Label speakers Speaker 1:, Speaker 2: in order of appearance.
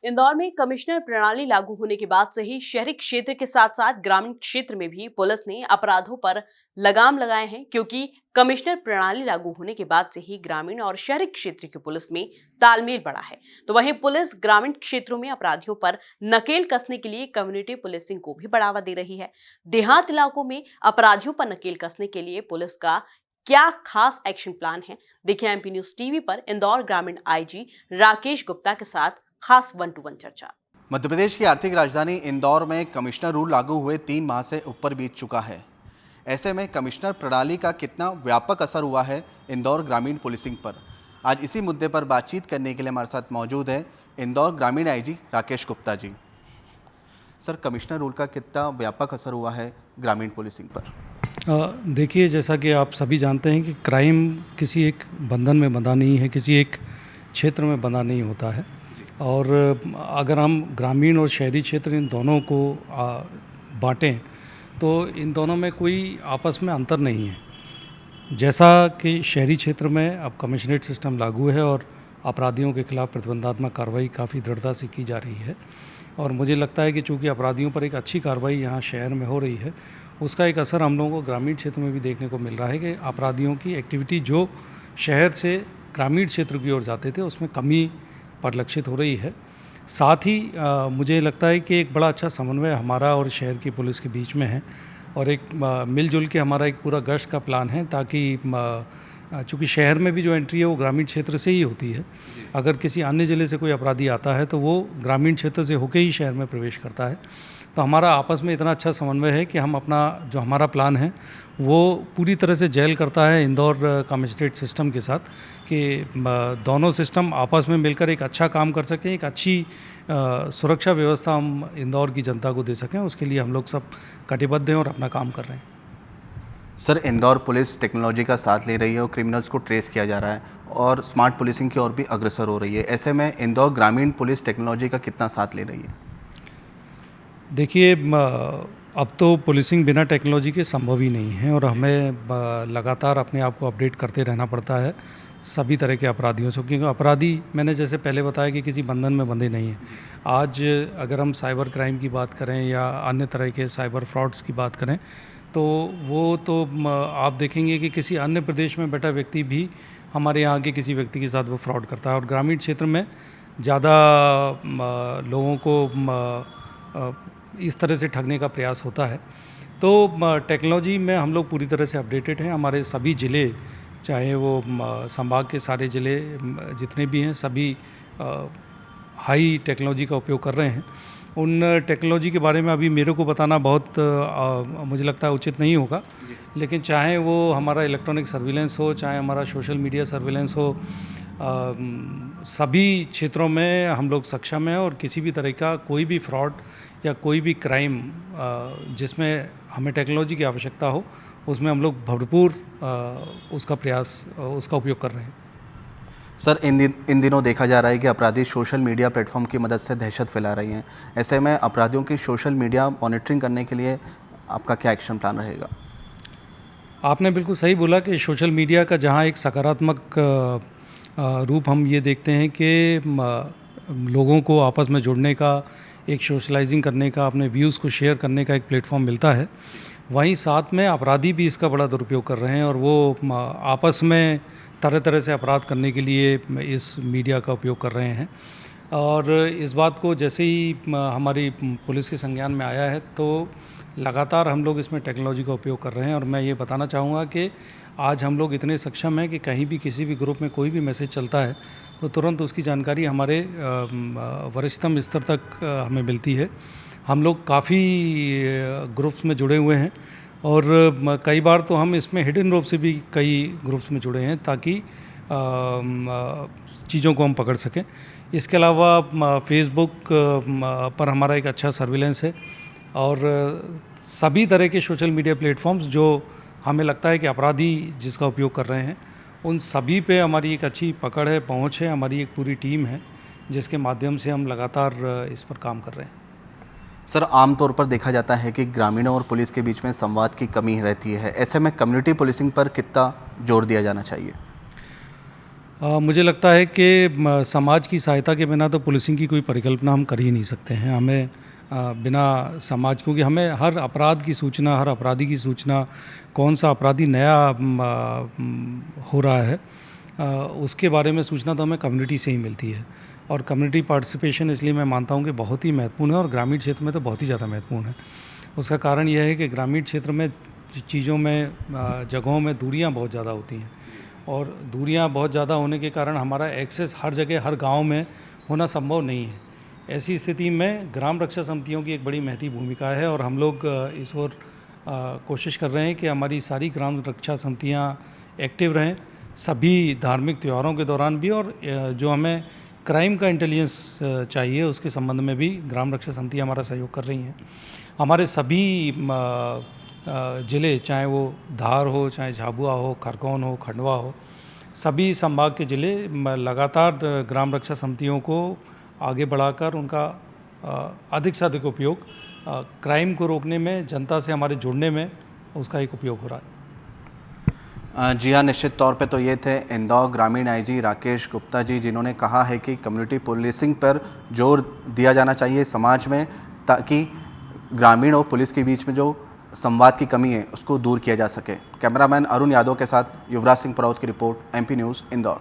Speaker 1: इंदौर में कमिश्नर प्रणाली लागू होने के बाद से ही शहरी क्षेत्र के साथ साथ ग्रामीण क्षेत्र में भी पुलिस ने अपराधों पर लगाम लगाए हैं, क्योंकि कमिश्नर प्रणाली लागू होने के बाद से ही ग्रामीण और शहरी क्षेत्र की पुलिस में तालमेल बढ़ा है। तो वहीं पुलिस ग्रामीण क्षेत्रों में अपराधियों पर नकेल कसने के लिए कम्युनिटी पुलिसिंग को भी बढ़ावा दे रही है। देहात इलाकों में अपराधियों पर नकेल कसने के लिए पुलिस का क्या खास एक्शन प्लान है, देखिए एमपी न्यूज टीवी पर इंदौर ग्रामीण आईजी राकेश गुप्ता के साथ खास 1-to-1 चर्चा।
Speaker 2: मध्य प्रदेश की आर्थिक राजधानी इंदौर में कमिश्नर रूल लागू हुए 3 माह से ऊपर बीत चुका है। ऐसे में कमिश्नर प्रणाली का कितना व्यापक असर हुआ है इंदौर ग्रामीण पुलिसिंग पर, आज इसी मुद्दे पर बातचीत करने के लिए हमारे साथ मौजूद है इंदौर ग्रामीण IG Rakesh Gupta ji. Sir, commissioner rule का कितना व्यापक असर हुआ है ग्रामीण पुलिसिंग पर?
Speaker 3: देखिए, जैसा कि आप सभी जानते हैं कि क्राइम किसी एक बंधन में बंधा नहीं है, किसी एक क्षेत्र में बंधा नहीं होता है। और अगर हम ग्रामीण और शहरी क्षेत्र इन दोनों को बांटें तो इन दोनों में कोई आपस में अंतर नहीं है। जैसा कि शहरी क्षेत्र में अब कमिश्नरेट सिस्टम लागू है और अपराधियों के खिलाफ प्रतिबंधात्मक कार्रवाई काफ़ी दृढ़ता से की जा रही है, और मुझे लगता है कि चूँकि अपराधियों पर एक अच्छी कार्रवाई यहाँ शहर में हो रही है, उसका एक असर हम लोगों को ग्रामीण क्षेत्र में भी देखने को मिल रहा है कि अपराधियों की एक्टिविटी जो शहर से ग्रामीण क्षेत्र की ओर जाते थे उसमें कमी परिलक्षित हो रही है। साथ ही मुझे लगता है कि एक बड़ा अच्छा समन्वय हमारा और शहर की पुलिस के बीच में है, और एक मिलजुल के हमारा एक पूरा गश्त का प्लान है, ताकि चूँकि शहर में भी जो एंट्री है वो ग्रामीण क्षेत्र से ही होती है। अगर किसी अन्य ज़िले से कोई अपराधी आता है तो वो ग्रामीण क्षेत्र से होकर ही शहर में प्रवेश करता है। तो हमारा आपस में इतना अच्छा समन्वय है कि हम अपना जो हमारा प्लान है वो पूरी तरह से जेल करता है इंदौर कमिश्नरेट सिस्टम के साथ, कि दोनों सिस्टम आपस में मिलकर एक अच्छा काम कर सकें, एक अच्छी सुरक्षा व्यवस्था हम इंदौर की जनता को दे सकें। उसके लिए हम लोग सब कटिबद्ध हैं और अपना काम कर रहे हैं।
Speaker 2: सर, इंदौर पुलिस टेक्नोलॉजी का साथ ले रही है और क्रिमिनल्स को ट्रेस किया जा रहा है और स्मार्ट पुलिसिंग की ओर भी अग्रसर हो रही है। ऐसे में इंदौर ग्रामीण पुलिस टेक्नोलॉजी का कितना साथ ले रही है?
Speaker 3: देखिए, अब तो पुलिसिंग बिना टेक्नोलॉजी के संभव ही नहीं है, और हमें लगातार अपने आप को अपडेट करते रहना पड़ता है सभी तरह के अपराधियों से, क्योंकि अपराधी, मैंने जैसे पहले बताया कि किसी बंधन में बंधे नहीं हैं। आज अगर हम साइबर क्राइम की बात करें या अन्य तरह के साइबर फ्रॉड्स की बात करें तो वो तो आप देखेंगे कि किसी अन्य प्रदेश में बैठा व्यक्ति भी हमारे यहाँ के किसी व्यक्ति के साथ वो फ्रॉड करता है, और ग्रामीण क्षेत्र में ज़्यादा लोगों को इस तरह से ठगने का प्रयास होता है। तो टेक्नोलॉजी में हम लोग पूरी तरह से अपडेटेड हैं। हमारे सभी ज़िले, चाहे वो संभाग के सारे ज़िले जितने भी हैं, सभी हाई टेक्नोलॉजी का उपयोग कर रहे हैं। उन टेक्नोलॉजी के बारे में अभी मेरे को बताना बहुत मुझे लगता है उचित नहीं होगा, लेकिन चाहे वो हमारा इलेक्ट्रॉनिक सर्विलेंस हो, चाहे हमारा सोशल मीडिया सर्विलेंस हो, सभी क्षेत्रों में हम लोग सक्षम हैं, और किसी भी तरह का कोई भी फ्रॉड या कोई भी क्राइम जिसमें हमें टेक्नोलॉजी की आवश्यकता हो, उसमें हम लोग भरपूर उसका उपयोग कर रहे हैं।
Speaker 2: सर, इन दिनों देखा जा रहा है कि अपराधी सोशल मीडिया प्लेटफॉर्म की मदद से दहशत फैला रही हैं। ऐसे में अपराधियों की सोशल मीडिया मॉनिटरिंग करने के लिए आपका क्या एक्शन प्लान रहेगा?
Speaker 3: आपने बिल्कुल सही बोला कि सोशल मीडिया का जहां एक सकारात्मक रूप हम ये देखते हैं कि लोगों को आपस में जुड़ने का, एक सोशलाइजिंग करने का, अपने व्यूज़ को शेयर करने का एक प्लेटफॉर्म मिलता है, वहीं साथ में अपराधी भी इसका बड़ा दुरुपयोग कर रहे हैं, और वो आपस में तरह तरह से अपराध करने के लिए इस मीडिया का उपयोग कर रहे हैं। और इस बात को जैसे ही हमारी पुलिस के संज्ञान में आया है तो लगातार हम लोग इसमें टेक्नोलॉजी का उपयोग कर रहे हैं। और मैं ये बताना चाहूँगा कि आज हम लोग इतने सक्षम हैं कि कहीं भी किसी भी ग्रुप में कोई भी मैसेज चलता है तो तुरंत उसकी जानकारी हमारे वरिष्ठतम स्तर तक हमें मिलती है। हम लोग काफ़ी ग्रुप्स में जुड़े हुए हैं, और कई बार तो हम इसमें हिडन रूप से भी कई ग्रुप्स में जुड़े हैं, ताकि चीज़ों को हम पकड़ सकें। इसके अलावा फेसबुक पर हमारा एक अच्छा सर्विलेंस है, और सभी तरह के सोशल मीडिया प्लेटफॉर्म्स जो हमें लगता है कि अपराधी जिसका उपयोग कर रहे हैं, उन सभी पे हमारी एक अच्छी पकड़ है, पहुंच है। हमारी एक पूरी टीम है जिसके माध्यम से हम लगातार इस पर काम कर रहे हैं।
Speaker 2: सर, आमतौर पर देखा जाता है कि ग्रामीणों और पुलिस के बीच में संवाद की कमी रहती है। ऐसे में कम्युनिटी पुलिसिंग पर कितना जोर दिया जाना चाहिए?
Speaker 3: मुझे लगता है कि समाज की सहायता के बिना तो पुलिसिंग की कोई परिकल्पना हम कर ही नहीं सकते हैं। हमें बिना समाज, क्योंकि हमें हर अपराध की सूचना, हर अपराधी की सूचना, कौन सा अपराधी नया हो रहा है, उसके बारे में सूचना तो हमें कम्युनिटी से ही मिलती है। और कम्युनिटी पार्टिसिपेशन इसलिए मैं मानता हूँ कि बहुत ही महत्वपूर्ण है, और ग्रामीण क्षेत्र में तो बहुत ही ज़्यादा महत्वपूर्ण है। उसका कारण यह है कि ग्रामीण क्षेत्र में चीज़ों में, जगहों में दूरियाँ बहुत ज़्यादा होती हैं, और दूरियां बहुत ज़्यादा होने के कारण हमारा एक्सेस हर जगह, हर गांव में होना संभव नहीं है। ऐसी स्थिति में ग्राम रक्षा समितियों की एक बड़ी महती भूमिका है, और हम लोग इस ओर कोशिश कर रहे हैं कि हमारी सारी ग्राम रक्षा समितियां एक्टिव रहें, सभी धार्मिक त्योहारों के दौरान भी। और जो हमें क्राइम का इंटेलिजेंस चाहिए, उसके संबंध में भी ग्राम रक्षा समितियाँ हमारा सहयोग कर रही हैं। हमारे सभी ज़िले, चाहे वो धार हो, चाहे झाबुआ हो, खरगोन हो, खंडवा हो, सभी संभाग के ज़िले लगातार ग्राम रक्षा समितियों को आगे बढ़ाकर उनका अधिक से अधिक उपयोग क्राइम को रोकने में, जनता से हमारे जुड़ने में, उसका एक उपयोग हो रहा है।
Speaker 2: जी हाँ, निश्चित तौर पे तो ये थे इंदौर ग्रामीण आईजी राकेश गुप्ता जी, जिन्होंने कहा है कि कम्युनिटी पुलिसिंग पर जोर दिया जाना चाहिए समाज में, ताकि ग्रामीण और पुलिस के बीच में जो संवाद की कमी है उसको दूर किया जा सके। कैमरामैन अरुण यादव के साथ युवराज सिंह पराउत की रिपोर्ट, MP न्यूज़, इंदौर।